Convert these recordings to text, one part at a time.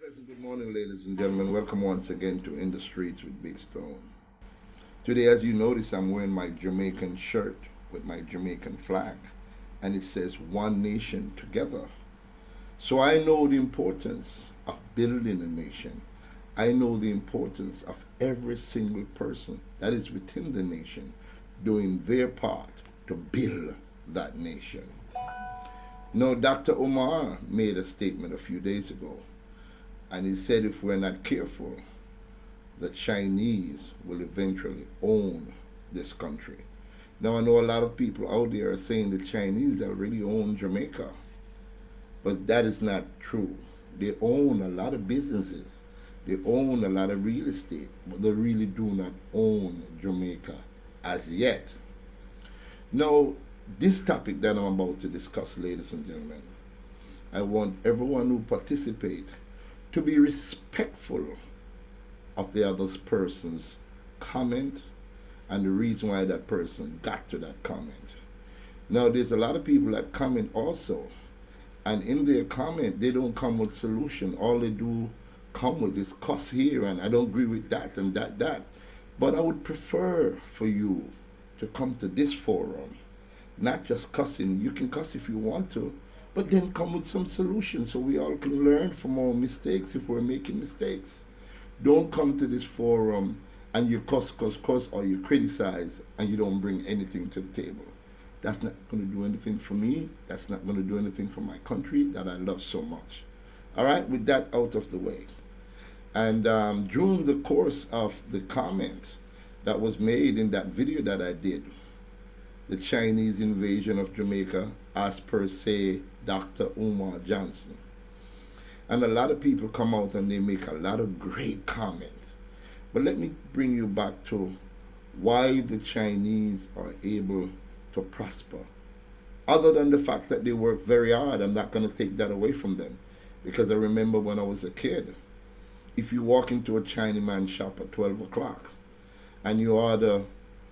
Pleasant good morning, ladies and gentlemen. Welcome once again to In the Streets with Big Stone. Today, as you notice, I'm wearing my Jamaican shirt with my Jamaican flag, and it says One Nation Together. So I know the importance of building a nation. I know the importance of every single person that is within the nation doing their part to build that nation. Now, Dr. Omar made a statement a few days ago, and he said if we're not careful, the Chinese will eventually own this country. Now, I know a lot of people out there are saying the Chinese already own Jamaica, but that is not true. They own a lot of businesses, they own a lot of real estate, but they really do not own Jamaica as yet. Now, this topic that I'm about to discuss, ladies and gentlemen, I want everyone who participate to be respectful of the other person's comment and the reason why that person got to that comment. Now, there's a lot of people that comment also, and in their comment, they don't come with solution. All they do come with is cuss here, and I don't agree with that and that. But I would prefer for you to come to this forum, not just cussing. You can cuss if you want to, but then come with some solutions so we all can learn from our mistakes if we're making mistakes. Don't come to this forum and you cuss, or you criticize and you don't bring anything to the table. That's not going to do anything for me. That's not going to do anything for my country that I love so much. All right, with that out of the way. And during the course of the comment that was made in that video that I did, the Chinese invasion of Jamaica, as per se Dr. Umar Johnson. And a lot of people come out and they make a lot of great comments. But let me bring you back to why the Chinese are able to prosper. Other than the fact that they work very hard, I'm not going to take that away from them. Because I remember when I was a kid, if you walk into a Chinaman shop at 12 o'clock and you order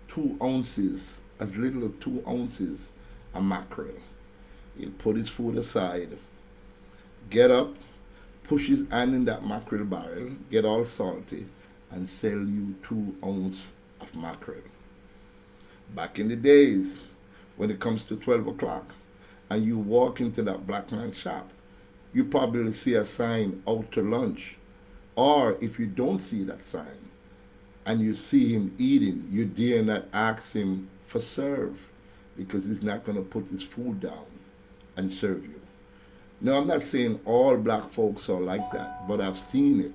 2 ounces, as little as 2 ounces of mackerel, he'll put his food aside, get up, push his hand in that mackerel barrel, get all salty, and sell you 2 ounces of mackerel. Back in the days, when it comes to 12 o'clock, and you walk into that black man shop, you probably see a sign out to lunch. Or if you don't see that sign, and you see him eating, you dare not ask him for serve, because he's not going to put his food down and serve you. Now, I'm not saying all black folks are like that, but I've seen it.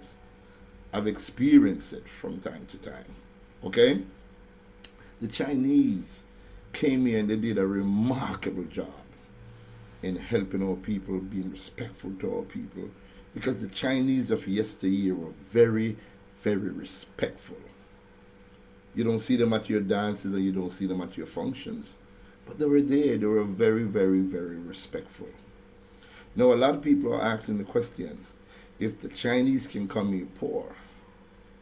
I've experienced it from time to time. Okay? The Chinese came here and they did a remarkable job in helping our people, being respectful to our people, because the Chinese of yesteryear were very, very respectful. You don't see them at your dances and you don't see them at your functions. But they were there. They were very, very, very respectful. Now, a lot of people are asking the question, if the Chinese can come here poor,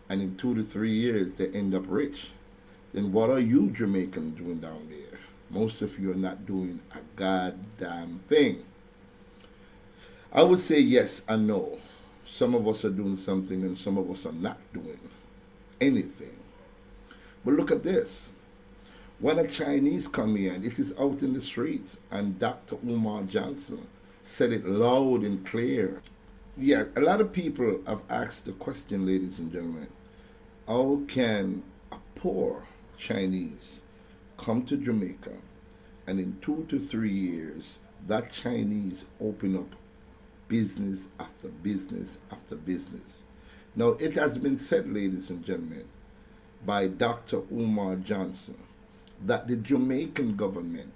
and in 2 to 3 years they end up rich, then what are you Jamaicans doing down there? Most of you are not doing a goddamn thing. I would say yes and no. Some of us are doing something and some of us are not doing anything. But look at this. When a Chinese come here, and it is out in the streets, and Dr. Umar Johnson said it loud and clear. Yeah, a lot of people have asked the question, ladies and gentlemen, how can a poor Chinese come to Jamaica and in 2 to 3 years that Chinese open up business after business after business? Now, it has been said, ladies and gentlemen, by Dr. Umar Johnson, that the Jamaican government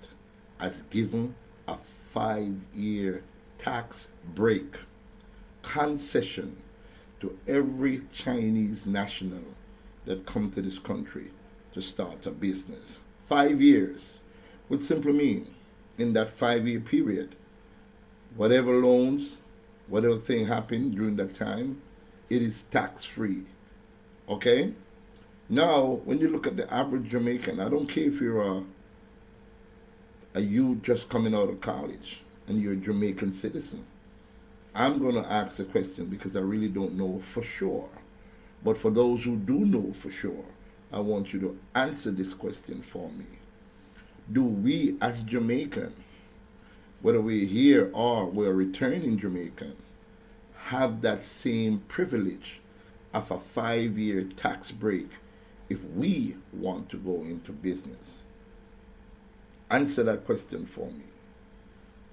has given a 5-year tax break, concession to every Chinese national that come to this country to start a business. 5 years, would simply mean in that 5-year period, whatever loans, whatever thing happened during that time, it is tax free. Okay? Now, when you look at the average Jamaican, I don't care if you're a youth just coming out of college and you're a Jamaican citizen. I'm going to ask the question because I really don't know for sure. But for those who do know for sure, I want you to answer this question for me. Do we as Jamaican, whether we're here or we're returning Jamaican, have that same privilege of a 5-year tax break if we want to go into business? Answer that question for me.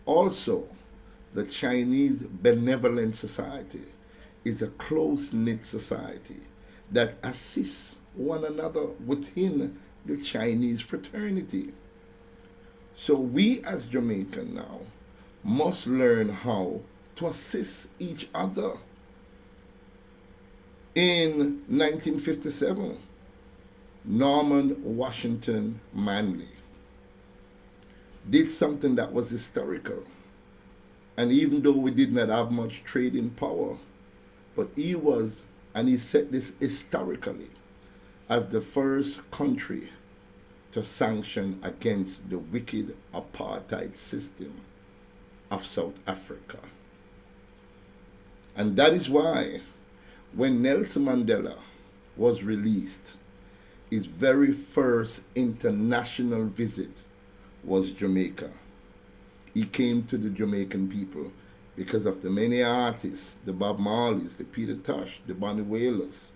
Also, the Chinese Benevolent Society is a close-knit society that assists one another within the Chinese fraternity. So we as Jamaican now must learn how to assist each other. In 1957, Norman Washington Manley did something that was historical. And even though we did not have much trading power, but he was, and he said this historically, as the first country to sanction against the wicked apartheid system of South Africa. And that is why when Nelson Mandela was released, his very first international visit was Jamaica. He came to the Jamaican people because of the many artists, the Bob Marleys, the Peter Tosh, the Bonnie Wailers,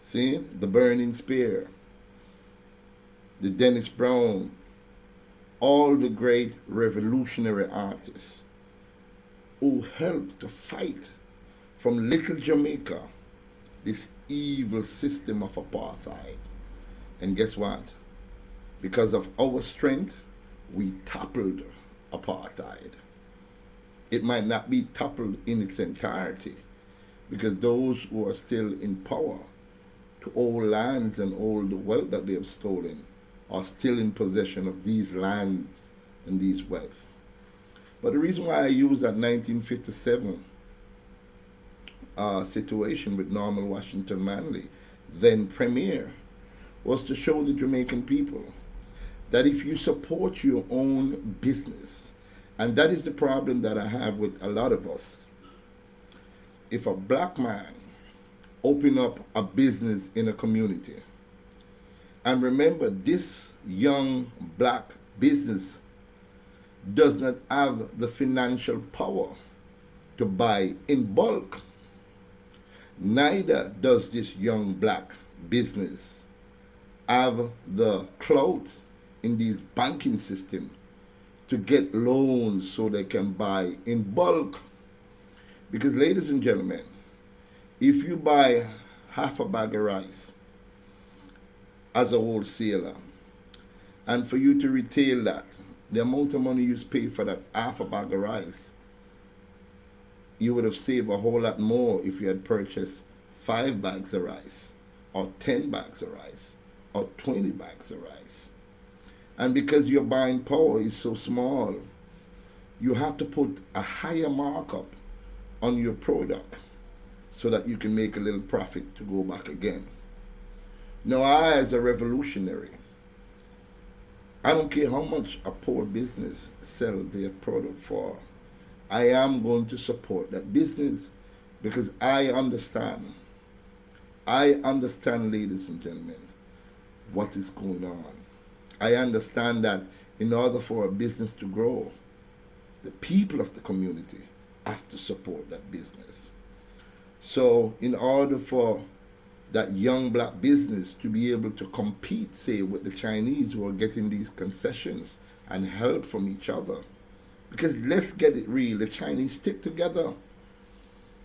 see, the Burning Spear, the Dennis Brown, all the great revolutionary artists who helped to fight from little Jamaica this evil system of apartheid. And guess what? Because of our strength, we toppled apartheid. It might not be toppled in its entirety, because those who are still in power to all lands and all the wealth that they have stolen are still in possession of these lands and these wealth. But the reason why I use that 1957 situation with Norman Washington Manley, then Premier, was to show the Jamaican people that if you support your own business, and that is the problem that I have with a lot of us. If a black man open up a business in a community, and remember, this young black business does not have the financial power to buy in bulk. Neither does this young black business have the clout in these banking system to get loans so they can buy in bulk. Because ladies and gentlemen, if you buy half a bag of rice as a wholesaler, and for you to retail that, the amount of money you pay for that half a bag of rice, you would have saved a whole lot more if you had purchased 5 bags of rice, or 10 bags of rice, or 20 bags of rice. And because your buying power is so small, you have to put a higher markup on your product so that you can make a little profit to go back again. Now, I, as a revolutionary, I don't care how much a poor business sell their product for. I am going to support that business because I understand, ladies and gentlemen, what is going on. I understand that in order for a business to grow, the people of the community have to support that business. So in order for that young black business to be able to compete, say, with the Chinese who are getting these concessions and help from each other, because let's get it real, the Chinese stick together.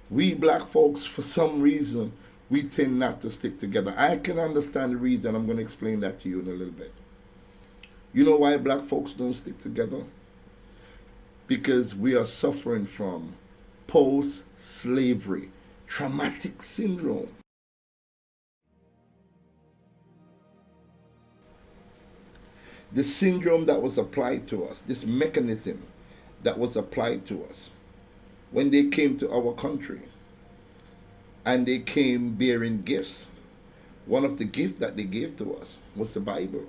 We black folks, for some reason, we tend not to stick together. I can understand the reason. I'm going to explain that to you in a little bit. You know why black folks don't stick together? Because we are suffering from post-slavery traumatic syndrome. The syndrome that was applied to us, this mechanism that was applied to us when they came to our country and they came bearing gifts. One of the gifts that they gave to us was the Bible.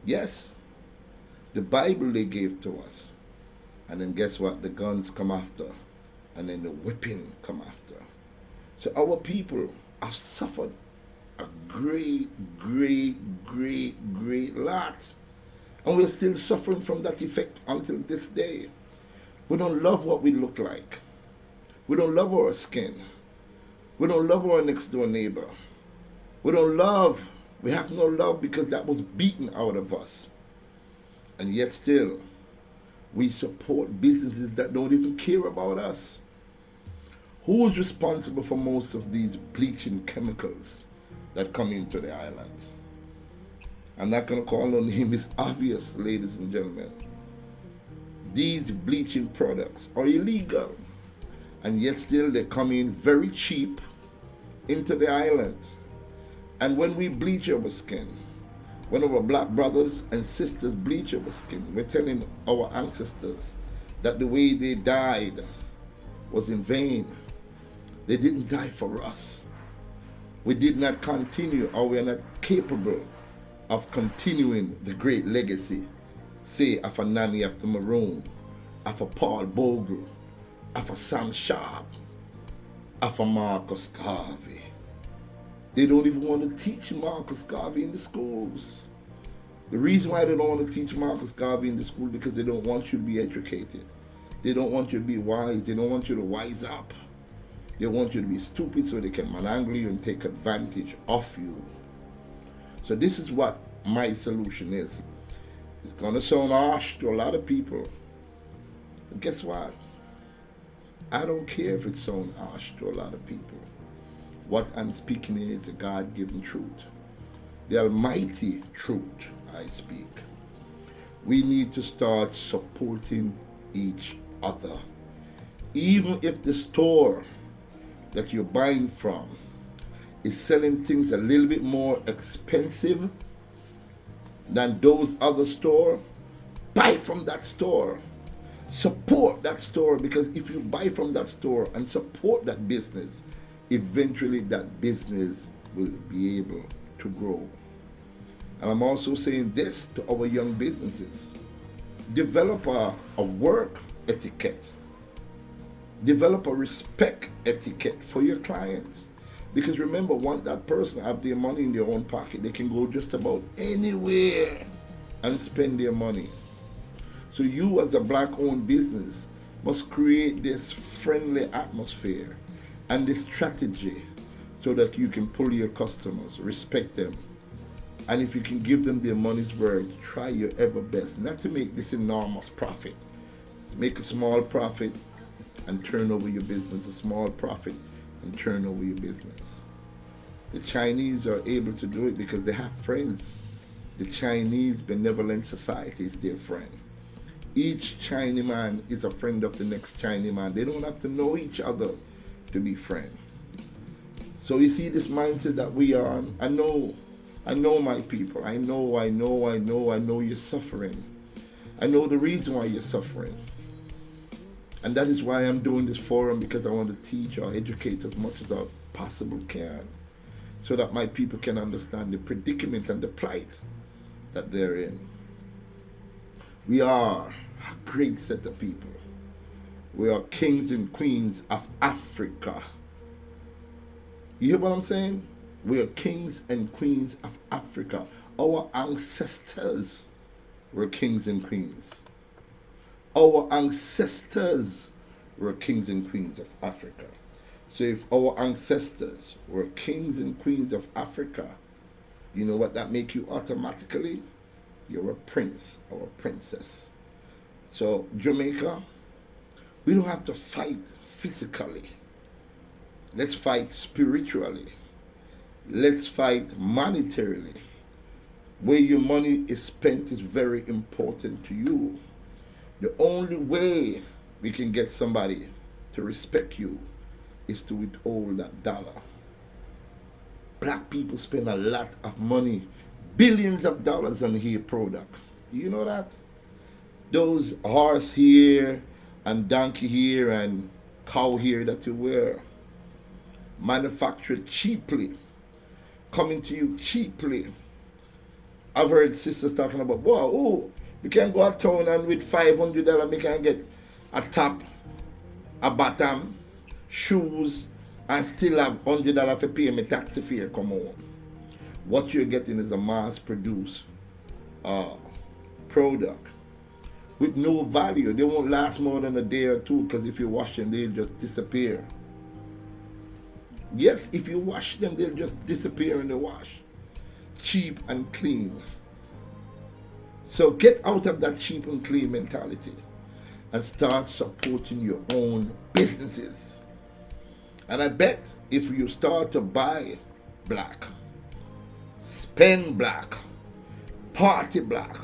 Yes, the Bible they gave to us. And then guess what? The guns come after. And then the whipping come after. So our people have suffered a great lot. And we're still suffering from that effect until this day. We don't love what we look like. We don't love our skin. We don't love our next door neighbor. We have no love because that was beaten out of us. And yet still, we support businesses that don't even care about us. Who is responsible for most of these bleaching chemicals that come into the island? I'm not going to call no name, it's obvious, ladies and gentlemen. These bleaching products are illegal, and yet still they come in very cheap into the island. And when we bleach our skin, when our black brothers and sisters bleach our skin, we're telling our ancestors that the way they died was in vain. They didn't die for us. We did not continue, or we are not capable of continuing the great legacy, say, of a Nanny after Maroon, of a Paul Bogle, of a Sam Sharp, of a Marcus Garvey. They don't even want to teach Marcus Garvey in the schools. The reason why they don't want to teach Marcus Garvey in the school because they don't want you to be educated. They don't want you to be wise. They don't want you to wise up. They want you to be stupid so they can manangle you and take advantage of you. So this is what my solution is. It's going to sound harsh to a lot of people. But guess what? I don't care if it sounds harsh to a lot of people. What I'm speaking in is the God-given truth. The almighty truth I speak. We need to start supporting each other. Even if the store that you're buying from is selling things a little bit more expensive than those other stores, buy from that store. Support that store, because if you buy from that store and support that business, eventually that business will be able to grow. And I'm also saying this to our young businesses. Develop a work etiquette. Develop a respect etiquette for your clients. Because remember, once that person have their money in their own pocket, they can go just about anywhere and spend their money. So you as a black-owned business must create this friendly atmosphere and this strategy so that you can pull your customers, respect them. And if you can give them their money's worth, try your ever best not to make this enormous profit. Make a small profit and turn over your business, a small profit and turn over your business. The Chinese are able to do it because they have friends. The Chinese Benevolent Society is their friend. Each Chinaman is a friend of the next Chinaman. They don't have to know each other to be friends. So you see this mindset that we are on. I know my people. I know you're suffering. I know the reason why you're suffering. And that is why I'm doing this forum, because I want to teach or educate as much as I possibly can, so that my people can understand the predicament and the plight that they're in. We are a great set of people. We are kings and queens of Africa. You hear what I'm saying? We are kings and queens of Africa. Our ancestors were kings and queens. Our ancestors were kings and queens of Africa. So if our ancestors were kings and queens of Africa, you know what that makes you automatically? You're a prince or a princess. So Jamaica, we don't have to fight physically. Let's fight spiritually. Let's fight monetarily. Where your money is spent is very important to you. The only way we can get somebody to respect you is to withhold that dollar. Black people spend a lot of money, billions of dollars on hair product. Do you know that? Those horse hair and donkey hair and cow hair that you wear, manufactured cheaply, coming to you cheaply. I've heard sisters talking about, wow, oh, we can go to town and with $500 we can get a top, a bottom, shoes, and still have $100 to pay me taxi fare come home. What you're getting is a mass-produced product with no value. They won't last more than a day or two, because if you wash them, they'll just disappear. Yes, if you wash them, they'll just disappear in the wash. Cheap and clean. So get out of that cheap and clean mentality and start supporting your own businesses. And I bet if you start to buy black, spend black, party black,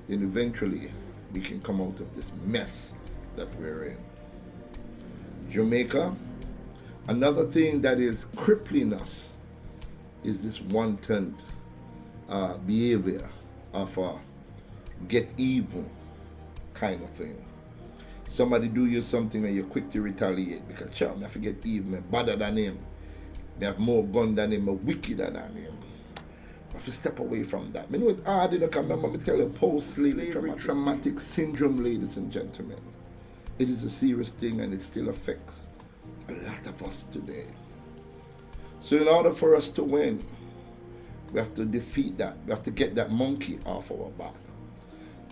then eventually we can come out of this mess that we're in. Jamaica, another thing that is crippling us is this wanton behavior of a get even kind of thing. Somebody do you something and you're quick to retaliate because child, me I forget even, me better than him. Me have more gun than him, me wickeder than him. I have to step away from that. Me know it's hard, you know, because remember me tell you post-slavery traumatic syndrome, ladies and gentlemen. It is a serious thing and it still affects a lot of us today. So in order for us to win, we have to defeat that. We have to get that monkey off our back.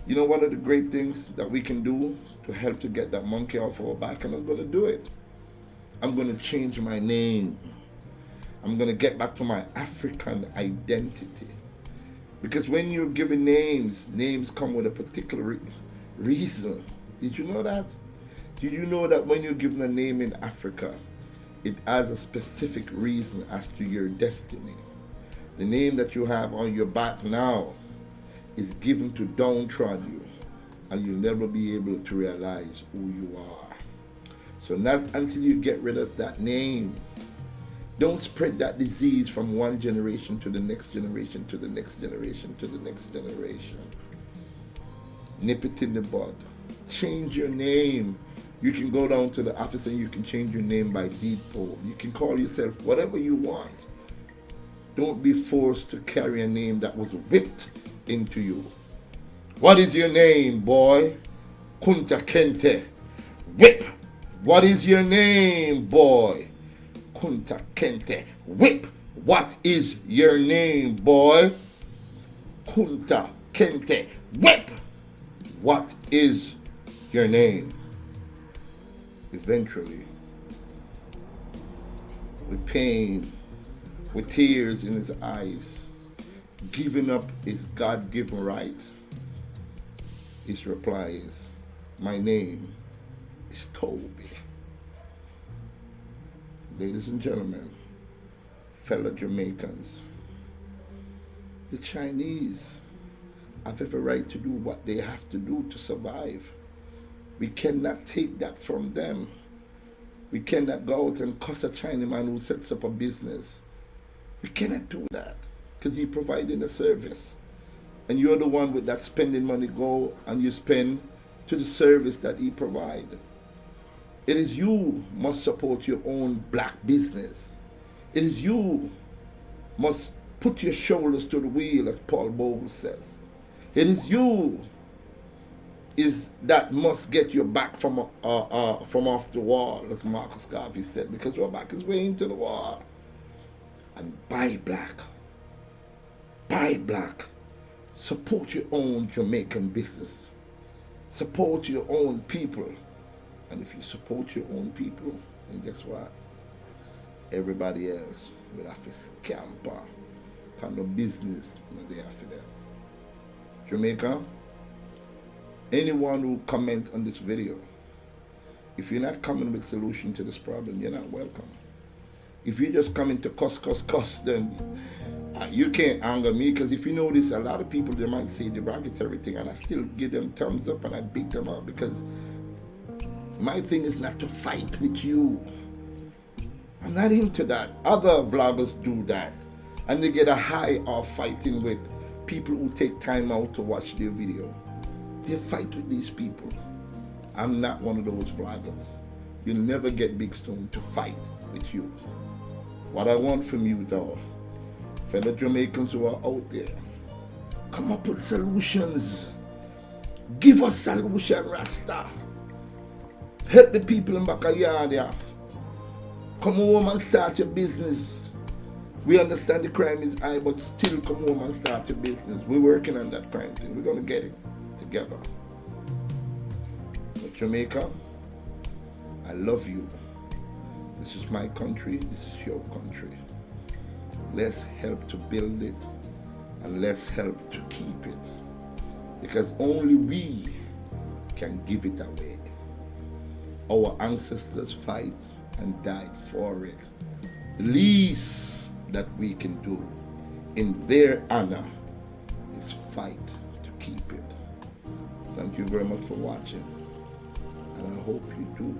You know, one of the great things that we can do to help to get that monkey off our back, and I'm going to do it. I'm going to change my name. I'm going to get back to my African identity. Because when you're given names, names come with a particular reason. Did you know that? Did you know that when you're given a name in Africa, it has a specific reason as to your destiny? The name that you have on your back now is given to downtrodden you, and you'll never be able to realize who you are. So not until you get rid of that name. Don't spread that disease from one generation to the next generation, to the next generation, to the next generation. Nip it in the bud. Change your name. You can go down to the office and you can change your name by deed poll. You can call yourself whatever you want. Don't be forced to carry a name that was whipped into you. What is your name, boy? Kunta Kente. Whip. What is your name, boy? Kunta Kente. Whip. What is your name, boy? Kunta Kente. Whip. What is your name? Eventually, with pain, with tears in his eyes, giving up his God-given right, his reply is, my name is Toby. Ladies and gentlemen, fellow Jamaicans, the Chinese have every right to do what they have to do to survive. We cannot take that from them. We cannot go out and cuss a Chinaman who sets up a business. We cannot do that because he's providing a service. And you're the one with that spending money, go and you spend to the service that he provides. It is you must support your own black business. It is you must put your shoulders to the wheel, as Paul Bogle says. It is you that must get your back from off the wall, as Marcus Garvey said, because your back is way into the wall. And buy black. Buy black. Support your own Jamaican business. Support your own people. And if you support your own people, then guess what? Everybody else will have to scamper. Kind of business that they have for them. Jamaica, anyone who comment on this video, if you're not coming with solution to this problem, you're not welcome. If you're just coming to cuss, then you can't anger me, because if you notice, a lot of people, they might say derogatory thing, and I still give them thumbs up and I big them up, because my thing is not to fight with you. I'm not into that. Other vloggers do that, and they get a high of fighting with people who take time out to watch their video. They fight with these people. I'm not one of those vloggers. You'll never get Big Stone to fight with you. What I want from you, though, fellow Jamaicans who are out there, come up with solutions. Give us solution, Rasta. Help the people in backyard, yeah. Come home and start your business. We understand the crime is high, but still come home and start your business. We're working on that crime thing. We're going to get it together. But Jamaica, I love you. This is my country. This is your country. Let's help to build it, and let's help to keep it. Because only we can give it away. Our ancestors fight and died for it. The least that we can do in their honor is fight to keep it. Thank you very much for watching, and I hope you do